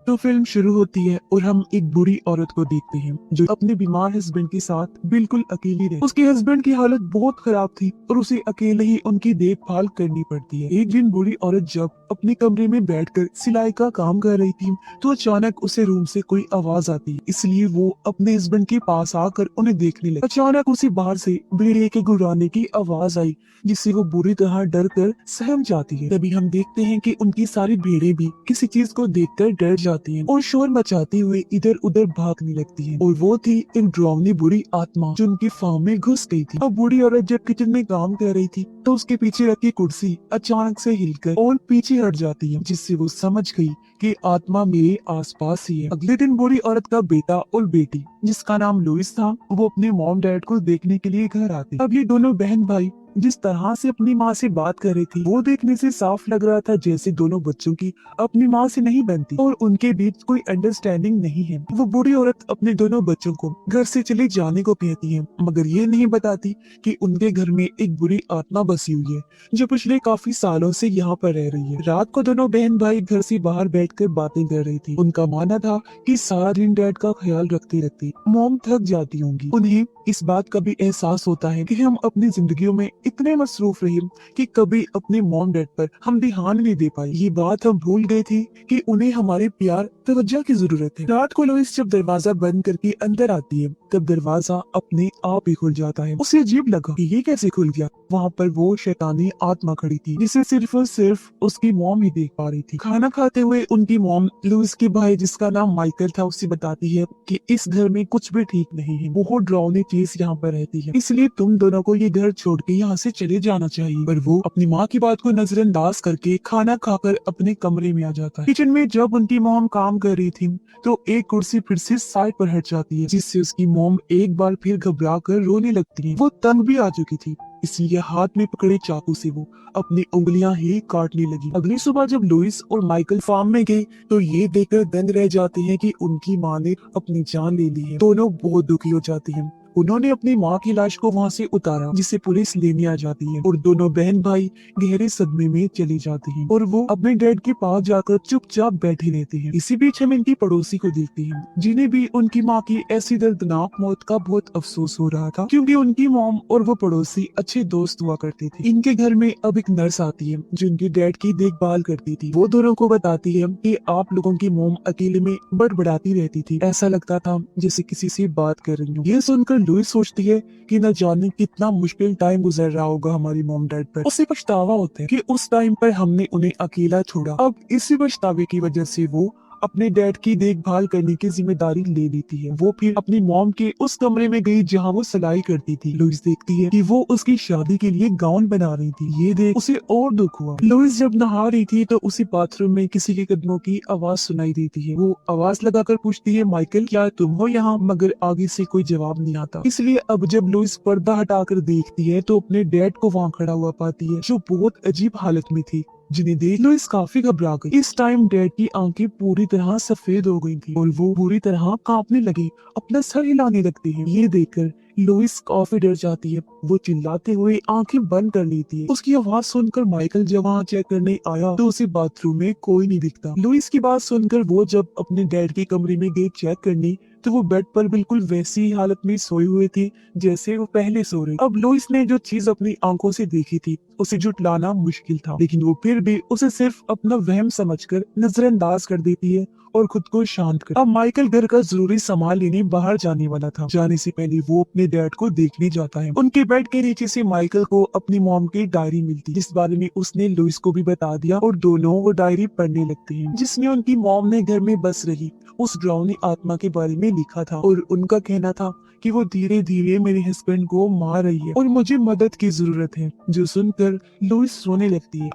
तो फिल्म शुरू होती है और हम एक बुरी औरत को देखते हैं जो अपने बीमार हस्बैंड के साथ बिल्कुल अकेली रहती है। उसके हस्बैंड की हालत बहुत खराब थी और उसे अकेले ही उनकी देखभाल करनी पड़ती है। एक दिन बुरी औरत जब अपने कमरे में बैठकर सिलाई का काम कर रही थी तो अचानक उसे रूम से कोई आवाज आती है, इसलिए वो अपने हस्बैंड के पास आकर उन्हें देखने लगी। अचानक उसे बाहर से भेड़िए के गुर्राने की आवाज आई जिससे वो बुरी तरह डर कर सहम जाती है। तभी हम देखते हैं कि उनकी सारी भेड़ें भी किसी चीज को देखकर डर जाती हैं और शोर मचाते हुए इधर उधर भागने लगती हैं। और वो थी एक डरावनी बुरी आत्मा जो उनकी फार्म में घुस गई थी। अब बुरी औरत जब किचन में काम कर रही थी तो उसके पीछे रखी कुर्सी अचानक से हिलकर और पीछे हट जाती है, जिससे वो समझ गई कि आत्मा मेरे आसपास ही है। अगले दिन बुरी औरत का बेटा और बेटी जिसका नाम लुइस था वो अपने मॉम डैड को देखने के लिए घर आते। अब ये दोनों बहन भाई जिस तरह से अपनी माँ से बात कर रही थी वो देखने से साफ लग रहा था जैसे दोनों बच्चों की अपनी माँ से नहीं बनती और उनके बीच कोई अंडरस्टैंडिंग नहीं है। वो बूढ़ी औरत अपने दोनों बच्चों को घर से चले जाने को कहती है, मगर ये नहीं बताती कि उनके घर में एक बुरी आत्मा बसी हुई है जो पिछले काफी सालों से यहाँ पर रह रही है। रात को दोनों बहन भाई घर से बाहर बैठकर बातें कर रही थी। उनका मानना था कि सारा दिन डैड का ख्याल रखते रखते मॉम थक जाती होंगी। उन्हें इस बात का भी एहसास होता है कि हम अपनी जिंदगियों में इतने मसरूफ रहे कि कभी अपने मॉम डैड पर हम ध्यान नहीं दे पाए। ये बात हम भूल गए थे कि उन्हें हमारे प्यार तवज्जो की जरूरत है। रात को लोइस जब दरवाजा बंद करके अंदर आती है तब दरवाजा अपने आप ही खुल जाता है। उसे अजीब लगा कि ये कैसे खुल गया। वहाँ पर वो शैतानी आत्मा खड़ी थी जिसे सिर्फ और सिर्फ उसकी मॉम ही देख पा रही थी। खाना खाते हुए उनकी मॉम लुइस के भाई जिसका नाम माइकल था उससे बताती है कि इस घर में कुछ भी ठीक नहीं है, बहुत डरावनी चीज यहाँ पर रहती है, इसलिए तुम दोनों को ये घर छोड़ के यहाँ से चले जाना चाहिए। पर वो अपनी माँ की बात को नजरअंदाज करके खाना खाकर अपने कमरे में आ जाता है। किचन में जब उनकी मॉम काम कर रही थी तो एक कुर्सी फिर से साइड पर हट जाती है जिससे उसकी मॉम एक बार फिर घबरा कर रोने लगती है। वो तंग भी आ चुकी थी, इसलिए हाथ में पकड़े चाकू से वो अपनी उंगलियां ही काटने लगी। अगली सुबह जब लुइस और माइकल फार्म में गए तो ये देखकर दंग रह जाते हैं कि उनकी माँ ने अपनी जान ले ली है। दोनों बहुत दुखी हो जाती हैं। उन्होंने अपनी माँ की लाश को वहाँ से उतारा जिसे पुलिस लेने आ जाती है और दोनों बहन भाई गहरे सदमे में चली जाती हैं और वो अपने डैड के पास जाकर चुपचाप बैठे रहते हैं। इसी बीच हम इनकी पड़ोसी को देखते हैं जिन्हें भी उनकी माँ की ऐसी दर्दनाक मौत का बहुत अफसोस हो रहा था क्योंकि उनकी मॉम और वो पड़ोसी अच्छे दोस्त हुआ करते थे। इनके घर में अब एक नर्स आती है जो उनके डैड की देखभाल करती थी। वो दोनों को बताती है कि आप लोगों की मॉम अकेले में बड़बड़ाती रहती थी, ऐसा लगता था जैसे किसी से बात कर रही हूँ। ये सुनकर लुइस सोचती है कि न जाने कितना मुश्किल टाइम गुजर रहा होगा हमारी मॉम डैड पर। उसे पछतावा होता है कि उस टाइम पर हमने उन्हें अकेला छोड़ा। अब इसी पछतावे की वजह से वो अपने डैड की देखभाल करने की जिम्मेदारी ले लेती है। वो फिर अपनी मॉम के उस कमरे में गई जहाँ वो सिलाई करती थी। लुइस देखती है कि वो उसकी शादी के लिए गाउन बना रही थी। ये देख उसे और दुख हुआ। लुइस जब नहा रही थी तो उसे बाथरूम में किसी के कदमों की आवाज सुनाई देती है। वो आवाज लगाकर पूछती है, माइकल क्या तुम हो यहाँ? मगर आगे से कोई जवाब नहीं आता। इसलिए अब जब लुइस पर्दा हटाकर देखती है तो अपने डैड को वहाँ खड़ा हुआ पाती है जो बहुत अजीब हालत में थी, जिन्हें देख लुइस काफी घबरा गई। इस टाइम डैड की आंखें पूरी तरह सफेद हो गई थी और वो पूरी तरह कांपने लगे, अपना सर हिलाने लगते हैं। ये देखकर लुइस काफी डर जाती है। वो चिल्लाते हुए आंखें बंद कर लेती है। उसकी आवाज सुनकर माइकल जब वहाँ चेक करने आया तो उसे बाथरूम में कोई नहीं दिखता। लुइस की बात सुनकर वो जब अपने डैड के कमरे में गई चेक करने तो वो बेड पर बिल्कुल वैसी ही हालत में सोए हुए थे जैसे वो पहले सो रहे। अब लुइस ने जो चीज अपनी आंखों से देखी थी उसे जुटलाना मुश्किल था, लेकिन वो फिर भी उसे सिर्फ अपना वहम समझकर नजरअंदाज कर देती है और खुद को शांत कर। अब माइकल घर का जरूरी सामान लेने बाहर जाने वाला था। जाने से पहले वो अपने डैड को देखने जाता है। उनके बेड के नीचे से माइकल को अपनी मॉम की डायरी मिलती जिस बारे में उसने लुइस को भी बता दिया और दोनों वो डायरी पढ़ने लगते हैं जिसमें उनकी मॉम ने घर में बस रही उस डरावनी आत्मा के बारे में लिखा था और उनका कहना था कि वो धीरे धीरे मेरे हस्बैंड को मार रही है और मुझे मदद की जरूरत है। जो सुनकर लुइस रोने लगती है।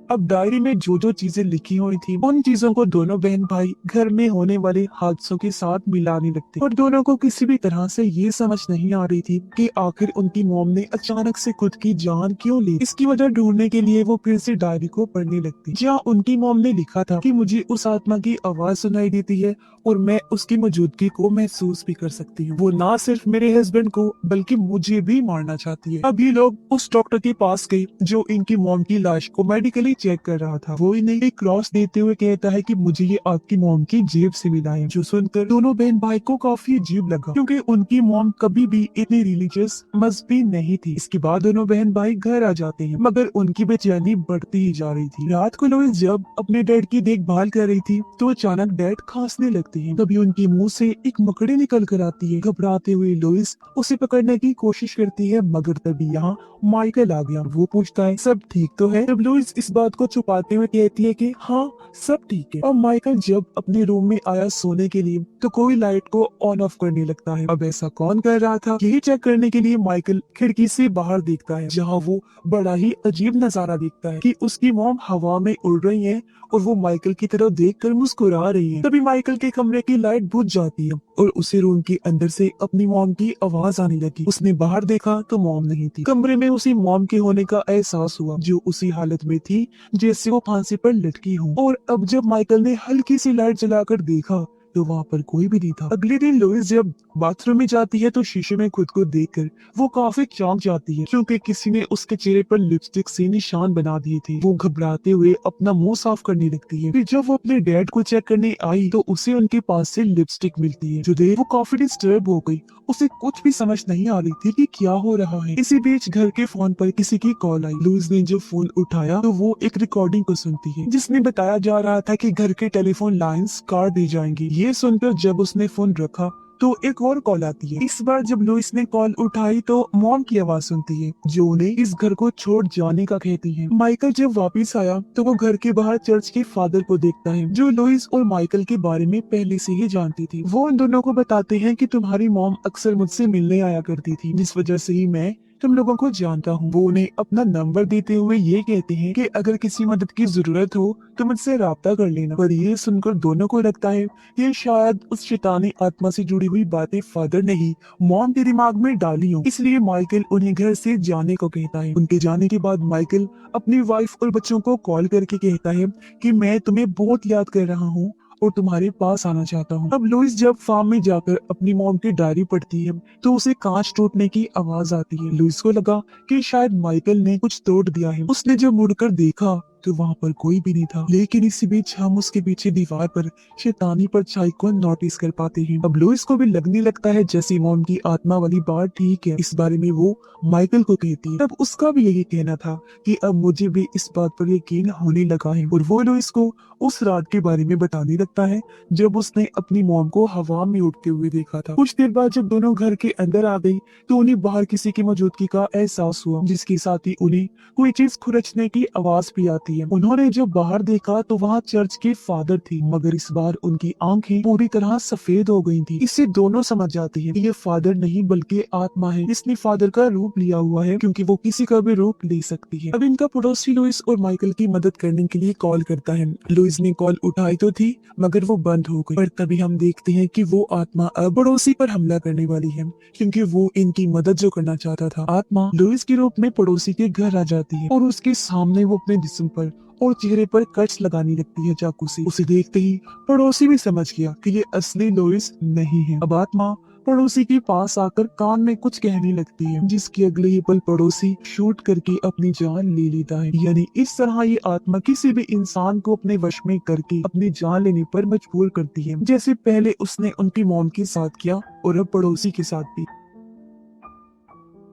अब डायरी में जो जो चीजें लिखी हुई थी उन चीजों को दोनों बहन भाई घर में होने वाले हादसों के साथ मिलाने लगते और दोनों को किसी भी तरह से ये समझ नहीं आ रही थी कि आखिर उनकी मॉम ने अचानक से खुद की जान क्यों ली। इसकी वजह ढूंढने के लिए वो फिर से डायरी को पढ़ने लगती जहाँ उनकी मॉम ने लिखा था कि मुझे उस आत्मा की आवाज सुनाई देती है और मैं उसकी मौजूदगी को महसूस भी कर सकती हूँ। वो ना सिर्फ मेरे हस्बैंड को बल्कि मुझे भी मारना चाहती है। अब ये लोग उस डॉक्टर के पास गए जो इनकी मॉम की लाश को मेडिकली चेक कर रहा था। वो इन्हें एक क्रॉस देते हुए कहता है कि मुझे ये आपकी मॉम की जेब से मिला है। जो सुनकर दोनों बहन भाई को काफी अजीब लगा, क्योंकि उनकी मॉम कभी भी इतनी रिलीजियस मजहबी नहीं थी। इसके बाद दोनों बहन भाई घर आ जाते हैं, मगर उनकी बेचैनी बढ़ती ही जा रही थी। रात को लोइस जब अपने डैड की देखभाल कर रही थी तो अचानक डैड खांसने लगते हैं। तभी उनके मुंह से एक मकड़ी निकल कर आती है। घबराते हुए लोइस उसे पकड़ने की कोशिश करती है, मगर तभी यहाँ माइकल आ गया। वो पूछता है सब ठीक तो है। जब लुइस इस बात को छुपाते हुए कहती है कि हाँ सब ठीक है। और माइकल जब अपने रूम में आया सोने के लिए तो कोई लाइट को ऑन ऑफ करने लगता है। अब ऐसा कौन कर रहा था, यही चेक करने के लिए माइकल खिड़की से बाहर देखता है, जहाँ वो बड़ा ही अजीब नजारा देखता है कि उसकी मॉम हवा में उड़ रही है और वो माइकल की तरफ देखकर मुस्कुरा रही है। तभी माइकल के कमरे की लाइट बुझ जाती है और उसे रूम के अंदर से अपनी मॉम की आवाज आने लगी। उसने बाहर देखा तो मॉम नहीं थी। कमरे में उसी मॉम के होने का एहसास हुआ, जो उसी हालत में थी जैसे वो फांसी पर लटकी हो। और अब जब माइकल ने हल्की सी लाइट जलाकर देखा तो वहाँ पर कोई भी नहीं था। अगले दिन लोइस जब बाथरूम में जाती है तो शीशे में खुद को देखकर वो काफी चौंक जाती है, क्योंकि किसी ने उसके चेहरे पर लिपस्टिक से निशान बना दिए थे। वो घबराते हुए अपना मुंह साफ करने लगती है। फिर जब वो अपने डैड को चेक करने आई तो उसे उनके पास से लिपस्टिक मिलती है, जो देख वो काफी डिस्टर्ब हो गई। उसे कुछ भी समझ नहीं आ रही थी कि क्या हो रहा है। इसी बीच घर के फोन पर किसी की कॉल आई। लुइस ने जब फोन उठाया तो वो एक रिकॉर्डिंग को सुनती है, जिसमें बताया जा रहा था कि घर के टेलीफोन लाइंस काट दी जाएंगी। ये सुनकर जब उसने फोन रखा तो एक और कॉल आती है। इस बार जब लुइस ने कॉल उठाई तो मॉम की आवाज सुनती है, जो उन्हें इस घर को छोड़ जाने का कहती है। माइकल जब वापस आया तो वो घर के बाहर चर्च के फादर को देखता है, जो लुइस और माइकल के बारे में पहले से ही जानती थी। वो उन दोनों को बताते हैं कि तुम्हारी मॉम अक्सर मुझसे मिलने आया करती थी, जिस वजह से ही मैं तुम लोगों को जानता हूँ। वो उन्हें अपना नंबर देते हुए ये कहते हैं कि अगर किसी मदद की जरूरत हो तो मुझसे राब्ता कर लेना। पर ये सुनकर दोनों को लगता है कि शायद उस शैतानी आत्मा से जुड़ी हुई बातें फादर ने ही मॉम के दिमाग में डाली हो, इसलिए माइकल उन्हें घर से जाने को कहता है। उनके जाने के बाद माइकल अपनी वाइफ और बच्चों को कॉल करके कहता है कि मैं तुम्हें बहुत याद कर रहा हूँ और तुम्हारे पास आना चाहता हूँ। अब लुइस जब फार्म में जाकर अपनी मॉम की डायरी पढ़ती है तो उसे कांच टूटने की आवाज आती है। लुइस को लगा कि शायद माइकल ने कुछ तोड़ दिया है। उसने जब मुड़कर देखा तो वहाँ पर कोई भी नहीं था, लेकिन इसी बीच हम उसके पीछे दीवार पर शैतानी परछाई को नोटिस कर पाते हैं। अब लुइस को भी लगने लगता है जैसे मॉम की आत्मा वाली बात ठीक है। इस बारे में वो माइकल को कहती है। तब उसका भी यही कहना था कि अब मुझे भी इस बात पर यकीन होने लगा है, और वो लुइस को उस रात के बारे में बताने लगता है जब उसने अपनी मॉम को हवा में उड़ते हुए देखा था। कुछ देर बाद जब दोनों घर के अंदर आ गई तो उन्हें बाहर किसी की मौजूदगी का एहसास हुआ, जिसके साथ ही उन्हें कोई चीज खुरचने की आवाज भी आती है। उन्होंने जब बाहर देखा तो वहाँ चर्च के फादर थे, मगर इस बार उनकी आंखें पूरी तरह सफेद हो गई थी। इससे दोनों समझ जाते हैं कि ये फादर नहीं बल्कि आत्मा है। इसने फादर का रूप लिया हुआ है, क्योंकि वो किसी का भी रूप ले सकती है। अब इनका पड़ोसी लुइस और माइकल की मदद करने के लिए कॉल करता है। लुइस ने कॉल उठाई तो थी, मगर वो बंद हो गई। पर तभी हम देखते हैं कि वो आत्मा अब पड़ोसी पर हमला करने वाली है, क्योंकि वो इनकी मदद जो करना चाहता था। आत्मा लुइस के रूप में पड़ोसी के घर आ जाती है और उसके सामने वो अपने जिस्म पर और चेहरे पर कट्स लगाने लगती है चाकू से। उसे देखते ही पड़ोसी भी समझ गया कि ये असली लुइस नहीं है। अब आत्मा पड़ोसी के पास आकर कान में कुछ कहने लगती है, जिसके अगले ही पल पड़ोसी शूट करके अपनी जान ले लेता है। यानी इस तरह ये आत्मा किसी भी इंसान को अपने वश में करके अपनी जान लेने पर मजबूर करती है, जैसे पहले उसने उनकी मॉम के साथ किया और अब पड़ोसी के साथ भी।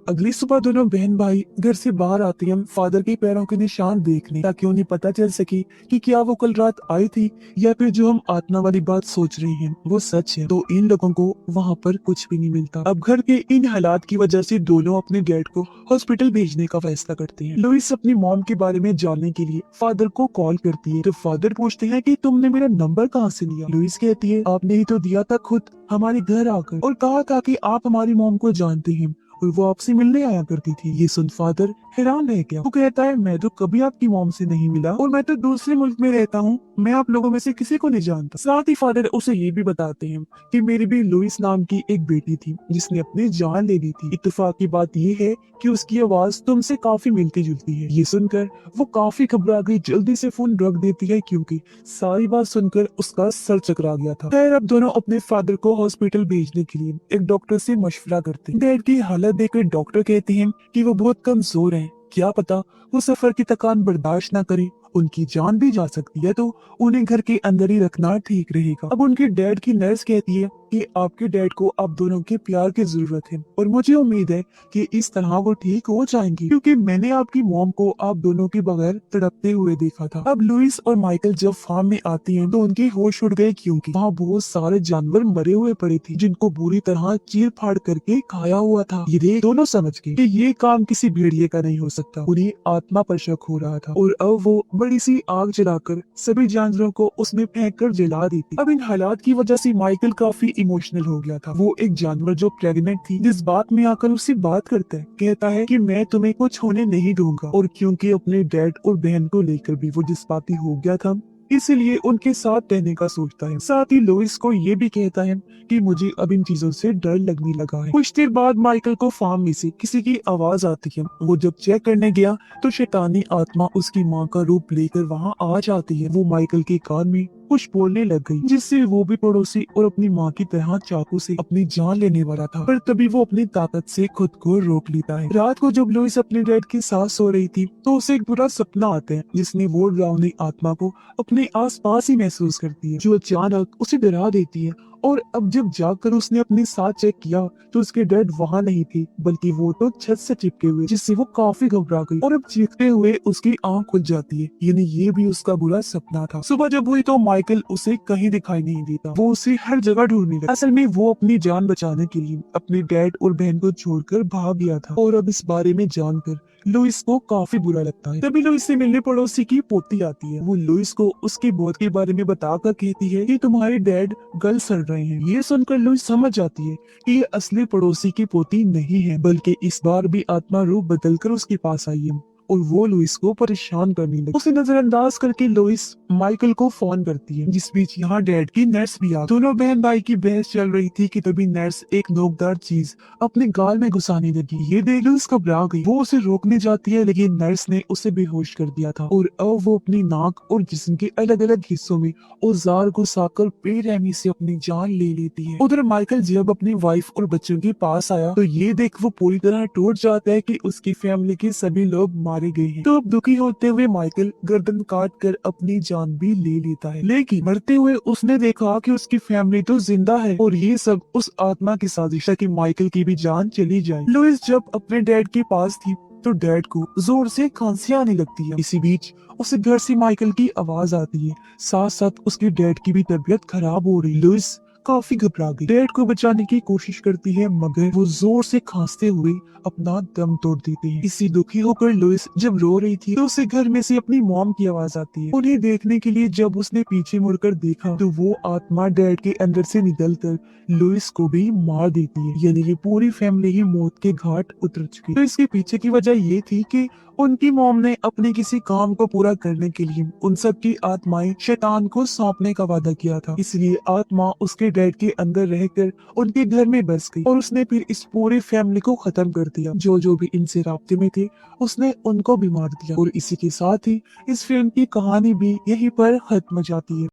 अगली सुबह दोनों बहन भाई घर से बाहर आते हैं फादर के पैरों के निशान देखने, ताकि उन्हें पता चल सके कि क्या वो कल रात आई थी या फिर जो हम आत्मा वाली बात सोच रहे हैं वो सच है। तो इन लोगों को वहाँ पर कुछ भी नहीं मिलता। अब घर के इन हालात की वजह से दोनों अपने डैड को हॉस्पिटल भेजने का फैसला करते हैं। लुइस अपनी मॉम के बारे में जानने के लिए फादर को कॉल करती है, तो फादर पूछते हैं कि तुमने मेरा नंबर कहाँ से लिया। लुइस कहती है आपने ही तो दिया था खुद हमारे घर आकर, और कहा था कि आप हमारी मॉम को जानते हैं और वो आपसे मिलने आया करती थी। ये सुन फादर हैरान रह गया। वो कहता है मैं तो कभी आपकी मॉम से नहीं मिला और मैं तो दूसरे मुल्क में रहता हूँ, मैं आप लोगों में से किसी को नहीं जानता। साथ ही फादर उसे ये भी बताते हैं कि मेरी भी लुइस नाम की एक बेटी थी जिसने अपनी जान ले ली थी। इत्तेफाक की बात ये है कि उसकी आवाज तुमसे काफी मिलती जुलती है। ये सुनकर वो काफी घबरा गई, जल्दी से फोन रख देती है क्योंकि सारी बात सुनकर उसका सर चकरा गया था। खैर अब दोनों अपने फादर को हॉस्पिटल भेजने के लिए एक डॉक्टर से मशवरा करते हैं। डैड की हालत देखकर डॉक्टर कहते हैं कि वो बहुत कमजोर हैं, क्या पता वो सफर की थकान बर्दाश्त ना करें उनकी जान भी जा सकती है, तो उन्हें घर के अंदर ही रखना ठीक रहेगा। अब उनके डैड की नर्स कहती है कि आपके डैड को आप दोनों के प्यार की जरूरत है और मुझे उम्मीद है कि इस तरह वो ठीक हो जाएंगी, क्योंकि मैंने आपकी मॉम को आप दोनों के बगैर तड़पते हुए देखा था। अब लुइस और माइकल जब फार्म में आती हैं तो उनके होश उड़ गए, क्योंकि वहाँ बहुत सारे जानवर मरे हुए पड़े थे जिनको बुरी तरह चीर फाड़ करके खाया हुआ था। ये देख दोनों समझ गए कि ये काम किसी भेड़िए का नहीं हो सकता। उन्हें आत्मा पर शक हो रहा था और अब वो बड़ी सी आग जलाकर सभी जानवरों को उसमें फेंक कर जला दी थी। अब इन हालात की वजह से माइकल काफी इमोशनल हो गया था। वो एक जानवर जो प्रेग्नेंट थी जिस बात में आकर उससे बात करता है, कहता है कि मैं तुम्हें कुछ होने नहीं दूंगा। और क्योंकि अपने डैड और बहन को लेकर भी वो जज्बाती हो गया था, इसलिए उनके साथ रहने का सोचता है। साथ ही लोइस को ये भी कहता है कि मुझे अब इन चीजों से डर लगने लगा है। कुछ देर बाद माइकल को फार्म में से किसी की आवाज आती है। वो जब चेक करने गया तो शैतानी आत्मा उसकी माँ का रूप लेकर वहाँ आ जाती है। वो माइकल के कान में कुछ बोलने लग गई, जिससे वो भी पड़ोसी और अपनी माँ की तरह चाकू से अपनी जान लेने वाला था, पर तभी वो अपनी ताकत से खुद को रोक लेता है। रात को जब लुइस अपने डैड के साथ सो रही थी तो उसे एक बुरा सपना आता है, जिसमें वो डरावनी आत्मा को अपने आसपास ही महसूस करती है, जो अचानक उसे डरा देती है। और अब जब जाकर उसने अपने साथ चेक किया तो उसके डैड वहाँ नहीं थे, बल्कि वो तो छत से चिपके हुए, जिससे वो काफी घबरा गई और अब चीखते हुए उसकी आंख खुल जाती है। यानी ये भी उसका बुरा सपना था। सुबह जब हुई तो माइकल उसे कहीं दिखाई नहीं देता। वो उसे हर जगह ढूंढने लगा। असल में वो अपनी जान बचाने के लिए अपने डैड और बहन को छोड़कर भाग गया था, और अब इस बारे में जानकर लुइस को काफी बुरा लगता है। तभी लुइस से मिलने पड़ोसी की पोती आती है। वो लुइस को उसकी मौत के बारे में बताकर कहती है कि तुम्हारे डैड गल सड़ रहे हैं। ये सुनकर लुइस समझ जाती है कि ये असली पड़ोसी की पोती नहीं है, बल्कि इस बार भी आत्मा रूप बदलकर उसके पास आई है और वो लुइस को परेशान करने लगी। उसे नजरअंदाज करके लुइस माइकल को फोन करती है। जिस बीच यहाँ डैड की नर्स भी आ। दोनों बहन भाई की बहस चल रही थी कि तभी नर्स एक नोकदार चीज अपने गाल में घुसाने लगी। ये देख लुइस घबरा गई। वो उसे रोकने जाती है, लेकिन नर्स ने उसे बेहोश कर दिया था और अब वो अपनी नाक और जिस्म के अलग अलग हिस्सों में औजार घुसाकर बेरहमी से अपनी जान ले लेती है। उधर माइकल जब अपनी वाइफ और बच्चों के पास आया तो ये देख वो पूरी तरह टूट जाता है कि उसकी फैमिली के सभी लोग मारे गए हैं। तो अब दुखी होते हुए माइकल गर्दन काट कर अपनी जान भी ले लेता है, लेकिन मरते हुए उसने देखा कि उसकी फैमिली तो जिंदा है और ये सब उस आत्मा की साजिश है कि माइकल की भी जान चली जाए। लुइस जब अपने डैड के पास थी तो डैड को जोर से खांसी आने लगती है। इसी बीच उसे घर से माइकल की आवाज आती है। साथ साथ उसके डैड की भी तबीयत खराब हो रही। लुइस काफी घबरा गई। डैड को बचाने की कोशिश करती है, मगर वो जोर से खांसते हुए अपना दम तोड़ देते हैं। इसी दुखी होकर लुइस जब रो रही थी तो उसे घर में से अपनी मॉम की आवाज आती है। उन्हें देखने के लिए जब उसने पीछे मुड़कर देखा तो वो आत्मा डैड के अंदर से निकलकर लुइस को भी मार देती है। यानी ये पूरी फैमिली ही मौत के घाट उतर चुकी। तो इसके पीछे की वजह ये थी कि उनकी मॉम ने अपने किसी काम को पूरा करने के लिए उन सब की आत्माएं शैतान को सौंपने का वादा किया था। इसलिए आत्मा उसके डैड के अंदर रहकर उनके घर में बस गई और उसने फिर इस पूरी फैमिली को खत्म कर दिया। जो जो भी इनसे राब्ते में थे उसने उनको भी मार दिया। और इसी के साथ ही इस फिल्म की कहानी भी यहीं पर खत्म हो जाती है।